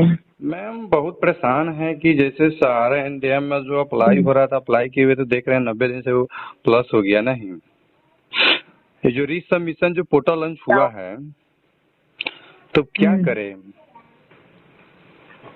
Ma'am बहुत परेशान है कि जैसे सहारा इंडिया में जो अप्लाई हो रहा था, अप्लाई किए हुए तो देख रहे हैं 90 दिन से वो प्लस हो गया नहीं। ये जो रीसबमिशन जो पोर्टल लॉन्च हुआ है तो क्या करें?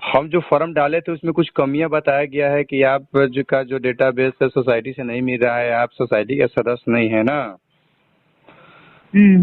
हम जो फॉर्म डाले थे उसमें कुछ कमियां बताया गया है कि आप का जो डेटाबेस है सोसाइटी से नहीं मिल रहा है, आप सोसाइटी के सदस्य नहीं है ना।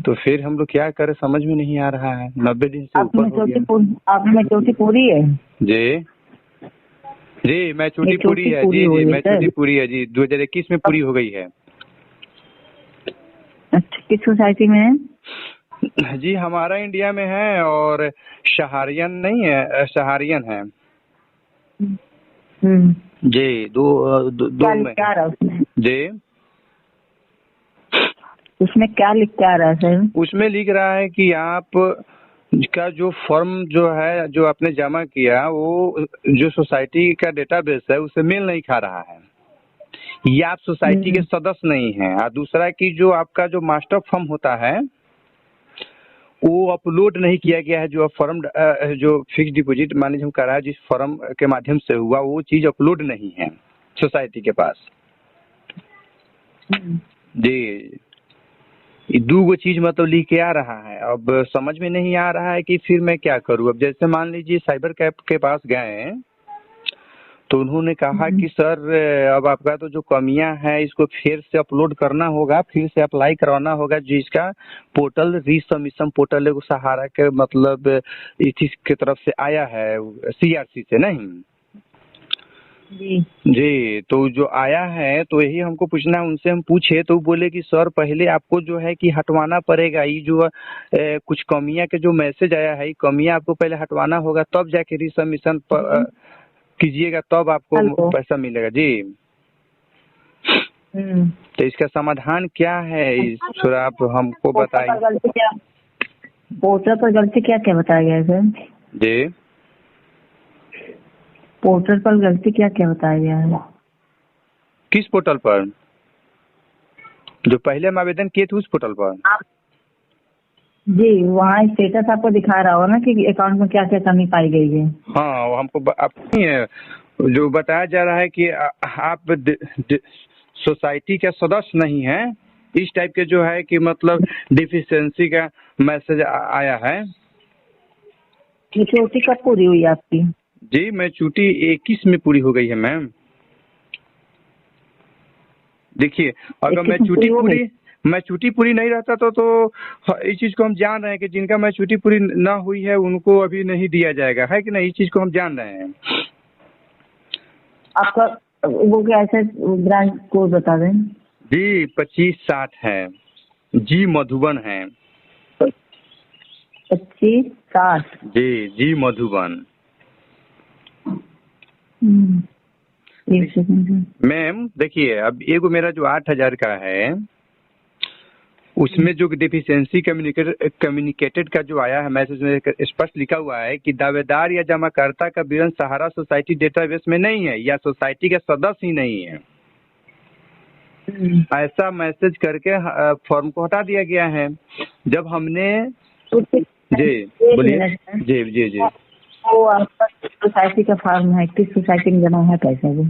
तो फिर हम लोग क्या करें, समझ में नहीं आ रहा है। 90 दिन से ऊपर हो गया। आपकी मैच्योरिटी पूरी है? जी जी मैच्योरिटी पूरी है। जी जी मैच्योरिटी पूरी है जी, 2021 में पूरी हो गई है। अच्छा, किस सोसाइटी में है? जी हमारा इंडिया में है और शहरियन नहीं है, शहरियन है। जी दो में क्या रहा उसमें? जी उसमें क्या लिख के आ रहा है सर? उसमें लिख रहा है कि आप का जो फॉर्म जो है जो आपने जमा किया वो जो सोसाइटी का डेटाबेस है उससे मेल नहीं खा रहा है, ये आप सोसाइटी के सदस्य नहीं हैं। और दूसरा कि जो आपका जो मास्टर फॉर्म होता है वो अपलोड नहीं किया गया है। जो फॉर्म जो फिक्स डिपॉजिट मान लीजिए हम कराया जिस फॉर्म के माध्यम से हुआ वो चीज अपलोड नहीं है सोसाइटी के पास। जी ये दो चीज मतलब लिख के आ रहा है। अब समझ में नहीं आ रहा है कि फिर मैं क्या करूं। अब जैसे मान लीजिए साइबर कैफ के पास गए तो उन्होंने कहा कि सर अब आपका तो जो कमियां हैं इसको फिर से अपलोड करना होगा, फिर से अप्लाई करवाना होगा। जिसका पोर्टल रीसबमिशन पोर्टल है वो सहारा के मतलब इस की तरफ से आया है, सीआरसी से नहीं। जी तो जो आया है तो यही हमको पूछना है उनसे। हम पूछे तो बोले कि सर पहले आपको जो है कि हटवाना पड़ेगा, ये जो कुछ कमियां के जो मैसेज आया है ये कमियां आपको पहले हटवाना होगा तब जाके रीसबमिशन कीजिएगा, तब आपको पैसा मिलेगा। जी तो इसका समाधान क्या है थोड़ा आप हमको बताइए। पोर्टल पर गलती क्या क्या बताया गया है सर? जी पोर्टल पर गलती क्या क्या बताया गया है? किस पोर्टल पर? जो पहले हम आवेदन किए थे उस पोर्टल पर? जी वहाँ स्टेटस आपको दिखा रहा होगा ना कि अकाउंट में क्या क्या कमी पाई गई है। हाँ वो हमको जो बताया जा रहा है कि आप सोसाइटी के सदस्य नहीं हैं, इस टाइप के जो है कि मतलब डिफिशियंसी का मैसेज आया है। मैच्योरिटी कब पूरी हुई आपकी? जी मैच्योरिटी 21 में पूरी हो गई है मैम। देखिए अगर मैच्योरिटी पूरी नहीं रहता तो इस चीज को हम जान रहे हैं कि जिनका मैच्योरिटी पूरी ना हुई है उनको अभी नहीं दिया जाएगा, है कि नहीं? इस चीज को हम जान रहे हैं। आपका वो क्या है ब्रांच कोड बता दें? जी 2560 है, जी मधुबन है। 2560 जी मधुबन। मैम देखिए अब एगो मेरा जो 8000 का है उसमें जो डिफिशियंसी कम्युनिकेटेड का जो आया है मैसेज में स्पष्ट लिखा हुआ है कि दावेदार या जमाकर्ता का विवरण सहारा सोसाइटी डेटाबेस में नहीं है या सोसाइटी के सदस्य ही नहीं है। ऐसा मैसेज करके फॉर्म को हटा दिया गया है। जब हमने जी बोलिए। जी जी जी वो आपका सोसाइटी का फॉर्म है, किस सोसाइटी में जमा है पैसा? वो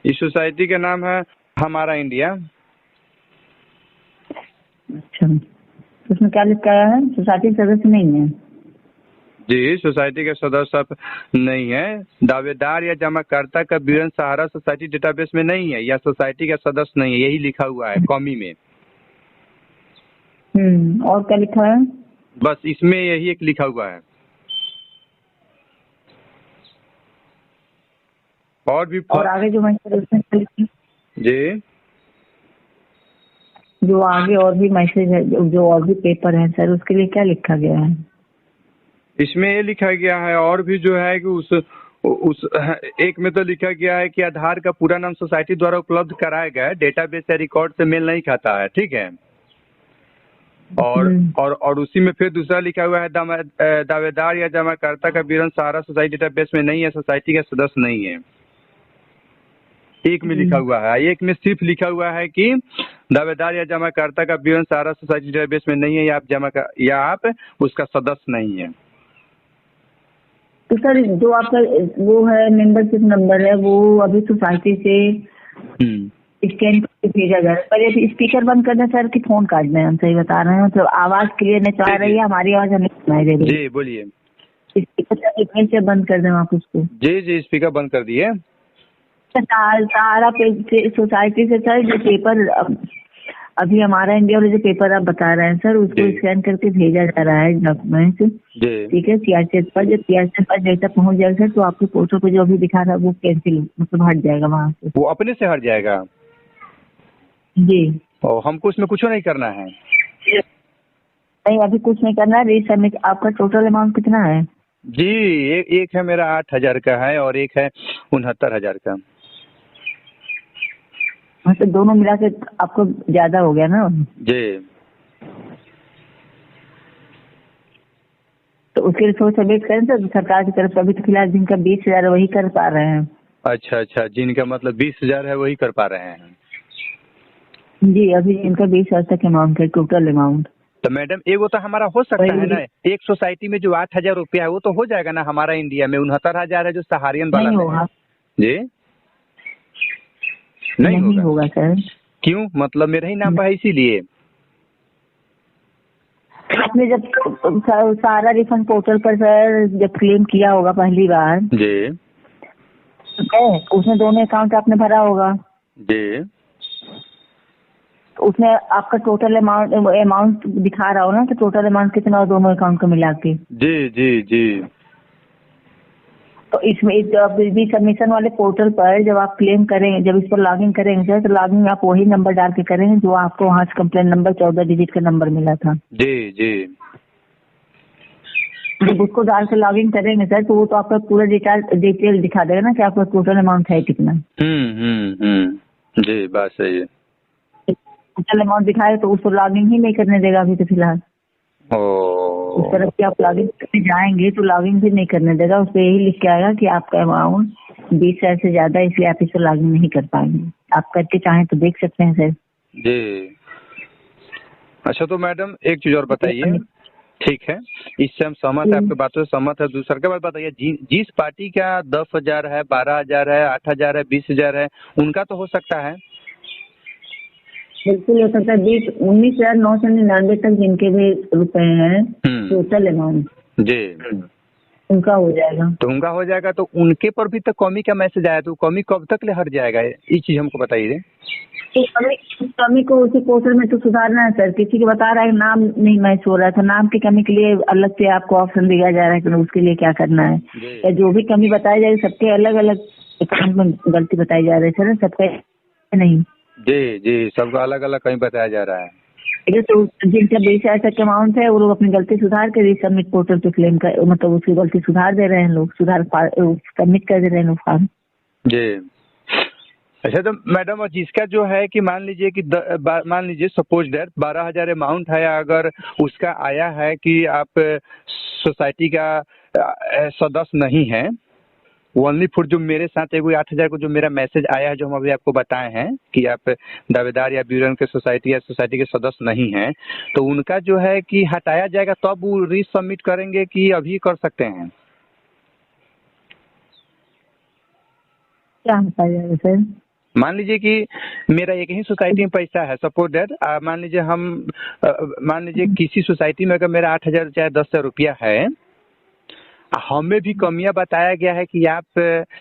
इस सोसाइटी का नाम है हमारा इंडिया। अच्छा उसमें क्या लिखा है? सोसाइटी सदस्य नहीं है? जी सोसाइटी के सदस्य नहीं है। दावेदार या जमाकर्ता का विवरण सहारा सोसाइटी डेटाबेस में नहीं है या सोसाइटी का सदस्य नहीं है, यही लिखा हुआ है कॉमी में। और क्या लिखा है? बस इसमें यही एक लिखा हुआ है। और भी और आगे जो मैसेज उसमें जी जो आगे और भी मैसेज है जो और भी पेपर है सर उसके लिए क्या लिखा गया है? इसमें ये लिखा गया है और भी जो है कि उस एक में तो लिखा गया है कि आधार का पूरा नाम सोसाइटी द्वारा उपलब्ध कराया गया डेटाबेस या रिकॉर्ड से मेल नहीं खाता है, ठीक है। और उसी में फिर दूसरा लिखा हुआ है दावेदार या जमाकर्ता का विवरण सहारा सोसाइटी डेटाबेस में नहीं है, सोसाइटी का सदस्य नहीं है। एक में लिखा हुआ है, एक में सिर्फ लिखा हुआ है कि दावेदार या जमाकर्ता का विवरण सहारा सोसाइटी डेटाबेस में नहीं है या आप उसका सदस्य नहीं है। तो सर जो आपका वो है मेंबरशिप नंबर है वो अभी सोसाइटी से स्कैन करके भेजा जा रहा है। पर ये स्पीकर बंद करना सर कि फोन काटना है? हम सही बता रहे हैं, मतलब आवाज क्लियर नहीं तो आ रही है, हमारी आवाज हमें सुनाई दे रही है। जी बोलिए। स्पीकर से बंद कर दें आप उसको। जी जी स्पीकर बंद कर दिए। सारा सोसाइटी से सर जो पेपर अभी हमारा इंडिया वाले जो पेपर आप बता रहे हैं सर उसको स्कैन करके भेजा जा रहा है डॉक्यूमेंट। ठीक है, सीआरसीएस पर जब सीआरसीएस पर डेटा पहुंच जाएगा सर तो आपके पोर्टल पर जो अभी दिखा रहा है वो कैंसिल मतलब हट जाएगा वहाँ से। वो अपने से हट जाएगा? जी। और हमको उसमें कुछ नहीं करना है? नहीं अभी कुछ नहीं करना है। रीसबमिट आपका टोटल अमाउंट कितना है? जी एक है मेरा 8,000 का है और एक है 69,000 का। हाँ तो दोनों मिला के आपको ज्यादा हो गया ना। जी। तो उसके लिए थोड़ा सबमिट करें तो सरकार की तरफ से अभी तो फिलहाल जिनका 20,000 वही कर पा रहे हैं। अच्छा अच्छा, जिनका मतलब 20,000 है वही कर पा रहे हैं? जी अभी इनका 20,000 तक अमाउंट है टोटल अमाउंट। तो मैडम ये वो तो हमारा हो सकता है ना, एक सोसाइटी में जो 8,000 रुपया है वो तो हो जाएगा ना हमारा इंडिया में। 69,000 है जो सहारियन वाला नहीं में होगा। जी नहीं होगा सर। क्यों? मतलब मेरा ही नाम पर है इसीलिए। आपने जब सारा रिफंड पोर्टल पर सर जब क्लेम किया होगा पहली बार जी उसमें दोनों अकाउंट आपने भरा होगा। जी उसमें आपका टोटल अमाउंट दिखा रहा हो ना कि टोटल अमाउंट कितना हो दोनों अकाउंट को मिला के। जी जी जी। तो इसमें भी सबमिशन वाले पोर्टल पर जब आप क्लेम करेंगे, जब इस पर लॉगिन करेंगे सर तो लॉगिन आप वही नंबर डाल के करेंगे जो आपको वहाँ से कंप्लेन नंबर 14 डिजिट का नंबर मिला था। जी जी। जब उसको डाल के लॉगिन करेंगे सर तो वो तो आपका पूरा डिटेल दिखा देगा ना कि आपका टोटल अमाउंट है कितना। जी बात सही है। टोटल अमाउंट दिखाए तो उसको लॉगिन ही नहीं करने देगा अभी तो फिलहाल। उस तरफ से आप लॉगिन करने जाएंगे तो लॉगिन भी नहीं करने देगा। उस पर यही लिख के आएगा कि आपका अमाउंट 20,000 से ज्यादा इसलिए आप इस पर लॉगिन नहीं कर पाएंगे। आप करके चाहें तो देख सकते हैं सर। जी। अच्छा तो मैडम एक चीज और बताइए। ठीक है, इससे हम सहमत है, आपकी बातों से सहमत है। दूसरा के बाद बताइए, जिस पार्टी का 10,000 है, 12,000 है, 8,000 है, 20,000 है, उनका तो हो सकता है? बिल्कुल हो सकता है। 19,999 तक जिनके भी रुपए हैं टोटल अमाउंट जी उनका हो जाएगा। तो उनका हो जाएगा तो उनके पर भी तो कमी का मैसेज आया, तो कमी कब तक ले हट जाएगा? ये चीज हमको बताइए। तो कमी को उसी पोर्टल में तो सुधारना है सर। किसी को बता रहा है नाम नहीं मैच हो रहा था, नाम की कमी के लिए अलग से आपको ऑप्शन दिया जा रहा है कि उसके लिए क्या करना है। या जो भी कमी बताई जा रही है सबके अलग अलग अकाउंट में गलती बताई जा रही है सर, सबका नहीं। जी जी सबका अलग अलग कहीं बताया जा रहा है। तो जिनका 20,000 तक अमाउंट है वो लोग अपनी गलती सुधार के सबमिट पोर्टल पे क्लेम कर मतलब उसकी गलती सुधार दे रहे हैं लोग, सुधार सबमिट कर दे रहे हैं लोग फॉर्म। जी। अच्छा तो मैडम जिसका जो है कि मान लीजिए सपोज दैट 12,000 अमाउंट है, अगर उसका आया है कि आप सोसाइटी का सदस्य नहीं है, ओनली फॉर जो मेरे साथ एक 8,000 को जो मेरा मैसेज आया है जो हम अभी आपको बताए हैं कि आप दावेदार या ब्यूरोन के सोसाइटी या सोसाइटी के सदस्य नहीं हैं, तो उनका जो है कि हटाया जाएगा तब वो रीसबमिट करेंगे कि अभी कर सकते हैं? क्या हटाया जाएगा सर? मान लीजिए कि मेरा एक ही सोसाइटी में पैसा है, सपोज दैट मान लीजिए किसी सोसाइटी में अगर मेरा 8,000 चाहे 10,000 रुपया है, हमें भी कमियां बताया गया है कि आप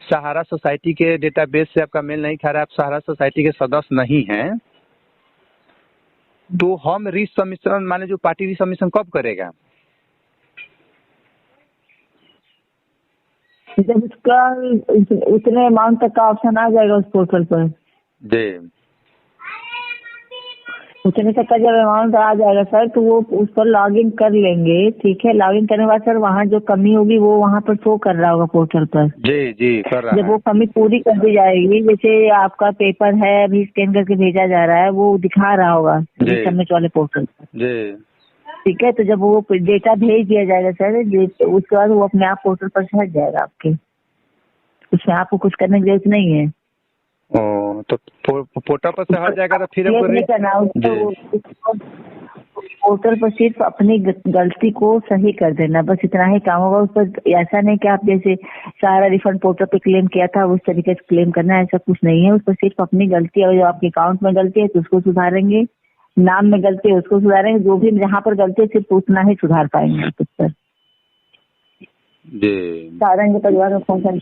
सहारा सोसाइटी के डेटाबेस से आपका मेल नहीं खा रहा है, आप सहारा सोसाइटी के सदस्य नहीं हैं, तो हम रीसबमिशन माने जो पार्टी रीसबमिशन कब करेगा? जब उसका उतने अमाउंट तक का ऑप्शन आ जाएगा उस पोर्टल पर। जी उतने तक का जब अमाउंट आ जाएगा सर तो वो उस पर लॉगिन कर लेंगे। ठीक है, लॉगिन करने के बाद सर वहाँ जो कमी होगी वो वहाँ पर शो कर रहा होगा पोर्टल पर। जी जी कर रहा जब है। वो कमी पूरी कर दी जाएगी, जैसे आपका पेपर है अभी स्कैन करके भेजा जा रहा है वो दिखा रहा होगा सबमिट वाले पोर्टल पर। जी ठीक है, तो जब वो डेटा भेज दिया जाएगा सर उसके बाद वो अपने आप पोर्टल पर से हट जाएगा आपके, उसमें आपको कुछ करने की जरूरत नहीं है। तो पोर्टल पर से हट जाएगा तो फिर नहीं करना पोर्टल पर सिर्फ अपनी गलती को सही कर देना, बस इतना ही काम होगा। उस पर ऐसा नहीं कि आप जैसे सारा रिफंड पोर्टल पे क्लेम किया था उस तरीके से क्लेम करना, ऐसा कुछ नहीं है। उस पर सिर्फ अपनी गलती है, जो आपके अकाउंट में गलती है तो उसको सुधारेंगे, नाम में गलती है उसको सुधारेंगे, जो भी जहाँ पर गलती है सिर्फ उतना ही सुधार पाएंगे उस पर। जी सारंग परिवार में फोन